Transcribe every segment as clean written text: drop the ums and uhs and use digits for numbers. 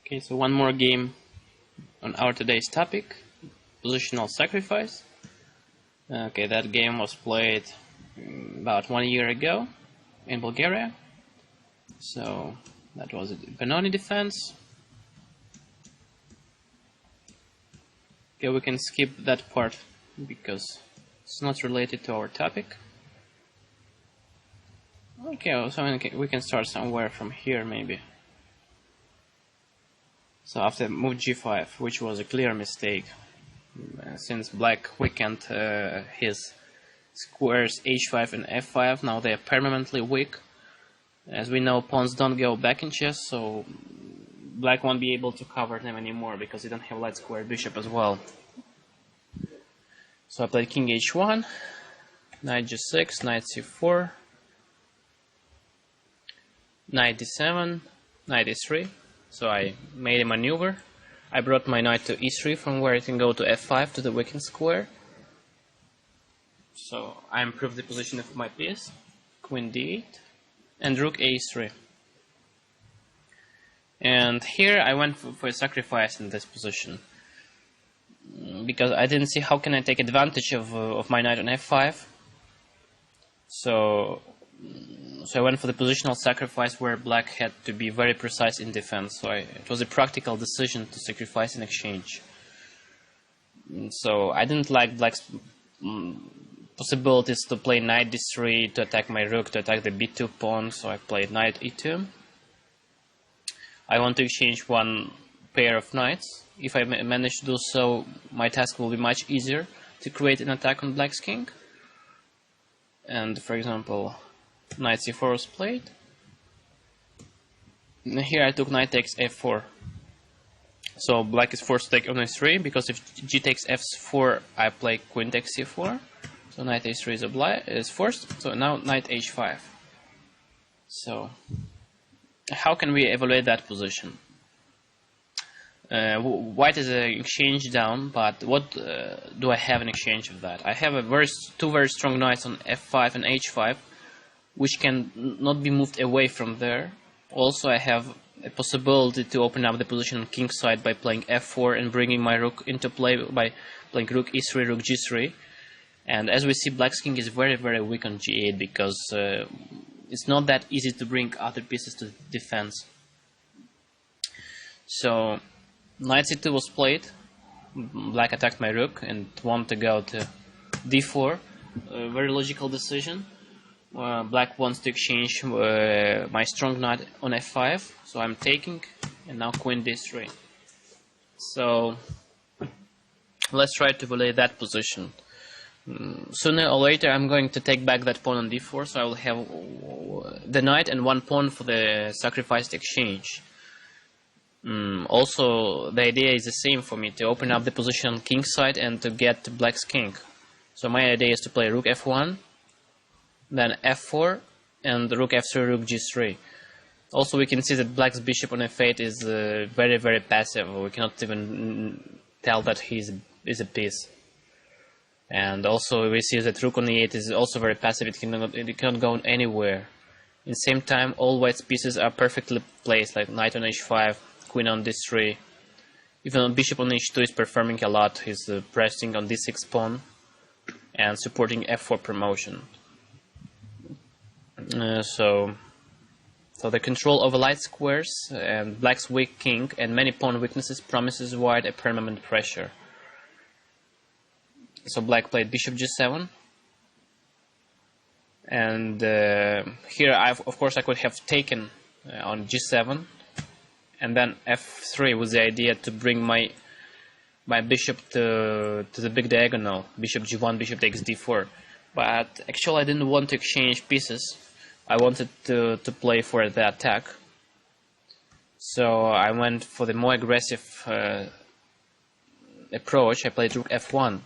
Okay, so one more game on our today's topic, positional sacrifice. Okay, that game was played about 1 year ago in Bulgaria. So that was a Benoni defense. Okay, we can skip that part because it's not related to our topic. Okay, so we can start somewhere from here maybe. So after move g5, which was a clear mistake, since black weakened his squares h5 and f5, now they are permanently weak. As we know, pawns don't go back in chess, so black won't be able to cover them anymore because they don't have light square bishop as well. So I played king h1, knight g6, knight c4, knight d7, knight e3. So I made a maneuver. I brought my knight to e3 from where it can go to f5 to the weakened square. So I improved the position of my piece. Queen d8 and rook a3. And here I went for a sacrifice in this position because I didn't see how can I take advantage of my knight on f5. So I went for the positional sacrifice where black had to be very precise in defense. So it was a practical decision to sacrifice in exchange. So I didn't like black's possibilities to play knight d3 to attack my rook, to attack the b2 pawn. So I played knight e2. I want to exchange one pair of knights. If I manage to do so, my task will be much easier to create an attack on black's king. And for example, knight c4 was played. And here I took knight takes f4. So black is forced to take on a3 because if g takes f4, I play queen takes c4. So knight a3 is forced. So now knight h5. So how can we evaluate that position? White is an exchange down, but what do I have in exchange of that? I have two very strong knights on f5 and h5, which can not be moved away from there. Also, I have a possibility to open up the position on king's side by playing f4 and bringing my rook into play by playing rook e3, rook g3. And as we see, black's king is very, very weak on g8 because it's not that easy to bring other pieces to defense. So knight c2 was played. Black attacked my rook and wanted to go to d4. A very logical decision. Black wants to exchange my strong knight on f5, so I'm taking, and now queen d3. So let's try to evaluate that position. Sooner or later I'm going to take back that pawn on d4, so I will have the knight and one pawn for the sacrificed exchange. Also, the idea is the same for me, to open up the position on king's side and to get black's king. So my idea is to play rook f1, then f4, and rook f3, rook g3. Also, we can see that black's bishop on f8 is very, very passive. We cannot even tell that he is a piece. And also, we see that rook on e8 is also very passive. It cannot go anywhere. In the same time, all white's pieces are perfectly placed, like knight on h5, queen on d3. Even bishop on h2 is performing a lot. He's pressing on d6 pawn and supporting f4 promotion. So the control over light squares and black's weak king and many pawn weaknesses promises white a permanent pressure. So black played bishop g7, and here of course I could have taken on g7 and then f3 with the idea to bring my bishop to the big diagonal, bishop g1, bishop takes d4. But actually I didn't want to exchange pieces. I wanted to play for the attack. So I went for the more aggressive approach. I played rook f1.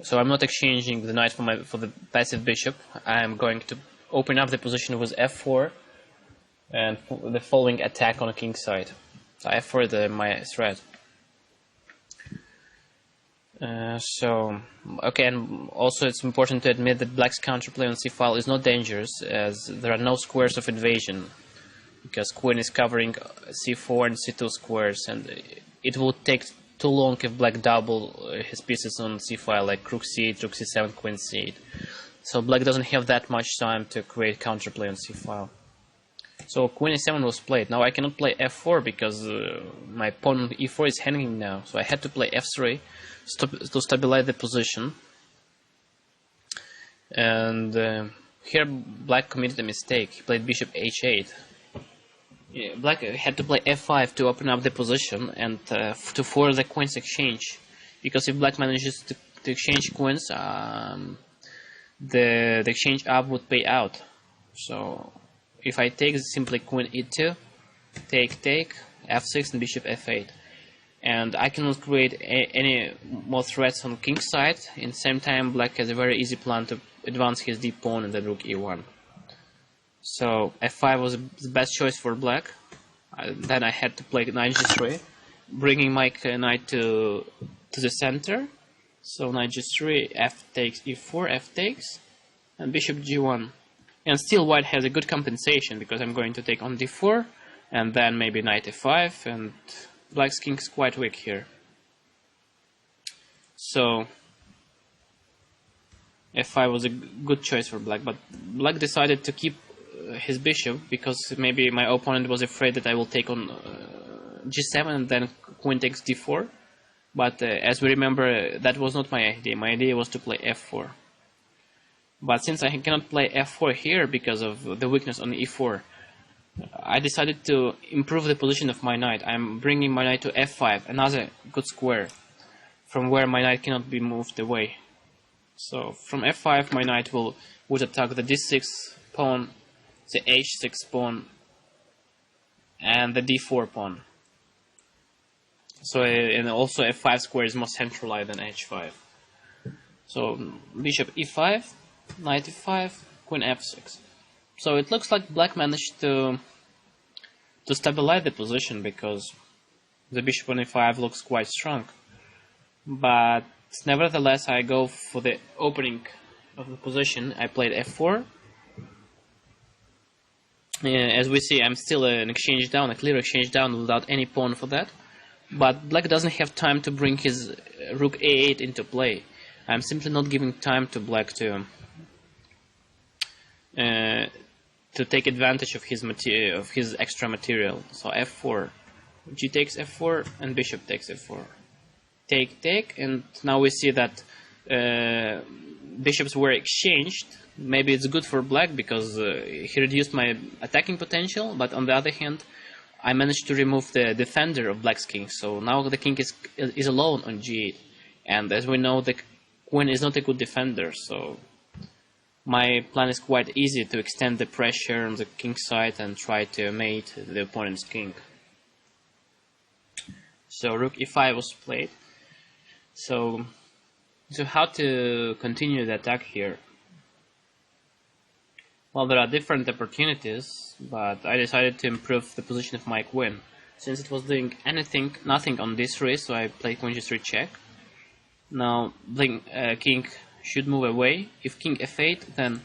So I'm not exchanging the knight for the passive bishop. I am going to open up the position with f4 and the following attack on the king's side. So f4 my threat. Okay, and also it's important to admit that black's counterplay on c file is not dangerous, as there are no squares of invasion. because queen is covering c4 and c2 squares, and it would take too long if black double his pieces on c5, like rook c8, rook c7, queen c8. So black doesn't have that much time to create counterplay on c5. So queen e7 was played. Now I cannot play f4 because my pawn on e4 is hanging now. So I had to play f3 to stabilize the position. And here black committed a mistake. He played bishop h8. Yeah, black had to play f5 to open up the position and to force the queens exchange. Because if black manages to exchange queens, the exchange up would pay out. So if I take simply queen e2, take, f6 and bishop f8. And I cannot create any more threats on king side. In the same time, black has a very easy plan to advance his d pawn and then rook e1. So f5 was the best choice for black. Then I had to play knight g3, bringing my knight to the center. So knight g3, f takes e4, f takes, and bishop g1. And still white has a good compensation because I'm going to take on d4 and then maybe knight f5, and black's king is quite weak here. So f5 was a good choice for black, but black decided to keep his bishop because maybe my opponent was afraid that I will take on g7 and then queen takes d4. But as we remember, that was not my idea. My idea was to play f4. But since I cannot play f4 here because of the weakness on e4, I decided to improve the position of my knight. I'm bringing my knight to f5, another good square, from where my knight cannot be moved away. So from f5 my knight would attack the d6 pawn, the h6 pawn, and the d4 pawn. So and also f5 square is more centralized than h5. So bishop e5, knight e5, queen f6. So it looks like black managed to stabilize the position because the bishop on e5 looks quite strong. But nevertheless, I go for the opening of the position. I played f4. As we see, I'm still an exchange down, a clear exchange down without any pawn for that. But black doesn't have time to bring his rook a8 into play. I'm simply not giving time to black to take advantage of his extra material. So f4, g takes f4, and bishop takes f4. Take, and now we see that bishops were exchanged. Maybe it's good for black because he reduced my attacking potential, but on the other hand, I managed to remove the defender of black's king. So now the king is alone on g8, and as we know, the queen is not a good defender. So my plan is quite easy to extend the pressure on the king side and try to mate the opponent's king. So rook e5 was played. So how to continue the attack here? Well, there are different opportunities, but I decided to improve the position of my queen. Since it was doing nothing on d3, so I played queen g3 check. Now the king should move away. If king f8, then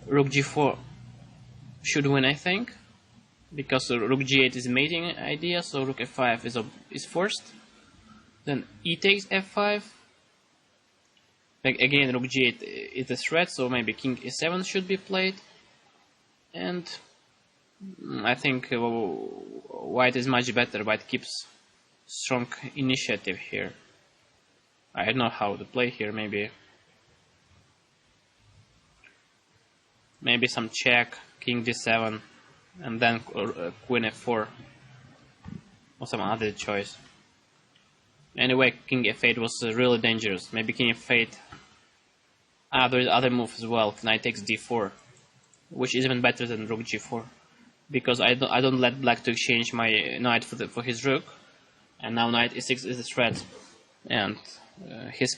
rook g4 should win, I think, because rook g8 is a mating idea. So rook f5 is forced. Then e takes f5. Again, rook g8 is a threat, so maybe king e7 should be played. And I think white is much better. White keeps strong initiative here. I don't know how to play here. Maybe some check, king d7, and then queen f4, or some other choice. Anyway, king f8 was really dangerous. Maybe king f8. There's other move as well. Knight takes d4, which is even better than rook g4, because I don't let black to exchange my knight for his rook, and now knight e6 is a threat, and his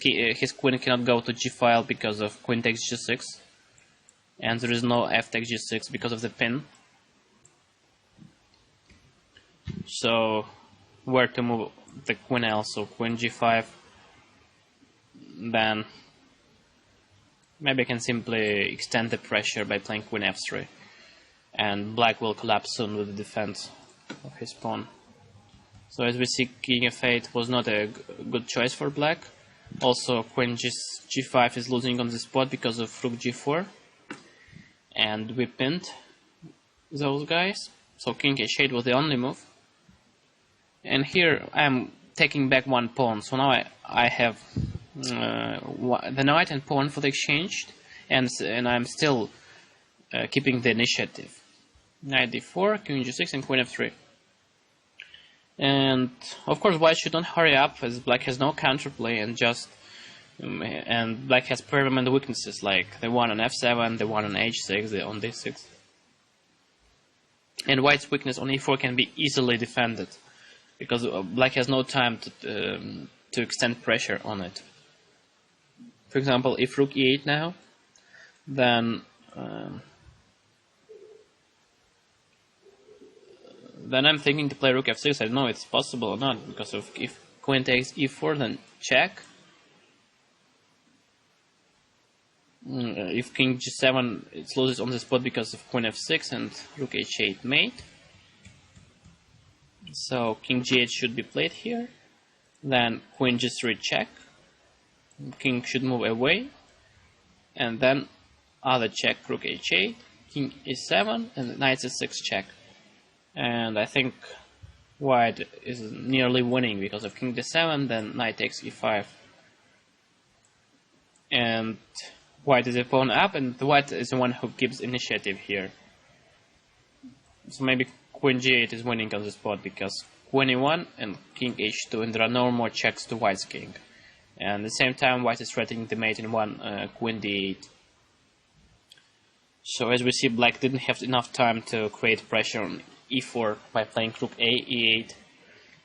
queen cannot go to g file because of queen takes g6, and there is no f takes g6 because of the pin. So where to move the queen also? Queen g5. Then maybe I can simply extend the pressure by playing queen f3. and black will collapse soon with the defense of his pawn. So as we see, king f8 was not a good choice for black. Also, queen g5 is losing on the spot because of rook g4, and we pinned those guys. So king h8 was the only move. And here I'm taking back one pawn. So now I have the knight and pawn for the exchange, and I'm still keeping the initiative. Knight d4, king g6, and queen f3. And of course, white should not hurry up, as black has no counterplay, and black has permanent weaknesses like the one on f7, the one on h6, the on d6. And white's weakness on e4 can be easily defended, because black has no time to extend pressure on it. For example, if rook e8 now, then I'm thinking to play rook f6. I don't know it's possible or not, because if queen takes e4, then check. If king g7, it loses on the spot because of queen f6 and rook h8 mate. So king g8 should be played here. Then queen g3 check. King should move away. And then other check, rook h8, king e7, and knight c6 check. And I think white is nearly winning because of king d7, then knight takes e5. And white is a pawn up, and the white is the one who gives initiative here. So maybe queen g8 is winning on the spot because queen e1 and king h2, and there are no more checks to white's king. And at the same time, white is threatening the mate in one, queen d8. So as we see, black didn't have enough time to create pressure on e4 by playing rook a, e8.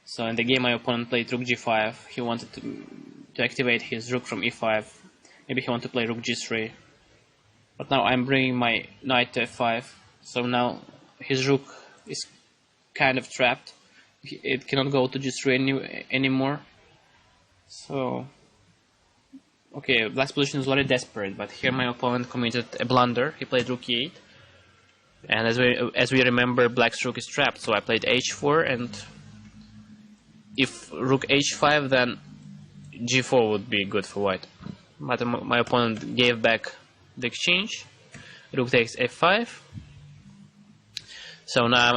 So in the game, my opponent played rook g5. He wanted to activate his rook from e5. Maybe he wanted to play rook g3. But now I'm bringing my knight to f5. So now his rook is kind of trapped. It cannot go to g3 anymore. So, okay, black's position is very desperate. But here my opponent committed a blunder. He played rook e8. And as we remember, black's rook is trapped, so I played h4, and if rook h5, then g4 would be good for white. But my opponent gave back the exchange. Rook takes f5. So now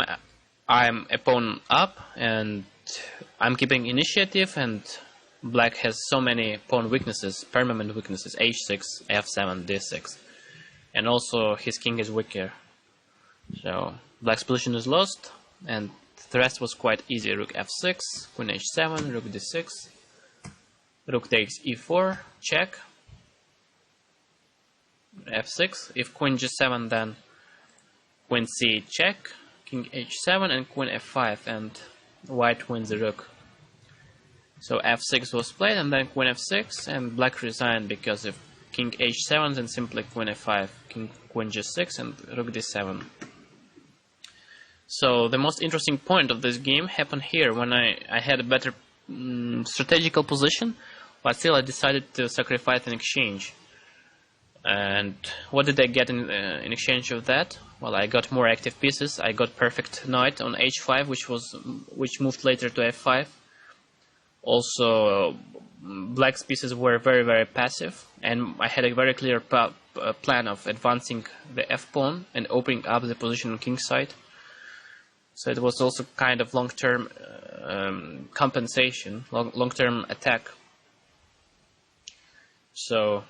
I'm a pawn up, and I'm keeping initiative, and black has so many pawn weaknesses, permanent weaknesses, h6, f7, d6. And also his king is weaker. So black's position is lost, and the rest was quite easy. Rook f6, queen h7, rook d6, rook takes e4, check, f6. If queen g7, then queen c check, king h7, and queen f5, and white wins the rook. So f6 was played, and then queen f6, and black resigned because of king h7, then simply queen f5, queen g6, and rook d7. So the most interesting point of this game happened here when I had a better strategical position, but still I decided to sacrifice an exchange. And what did I get in exchange of that? Well, I got more active pieces. I got perfect knight on h5, which moved later to f5. Also, black's pieces were very, very passive, and I had a very clear plan of advancing the f-pawn and opening up the position on king side. So it was also kind of long-term compensation, long-term attack. So,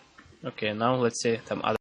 okay, now let's see some other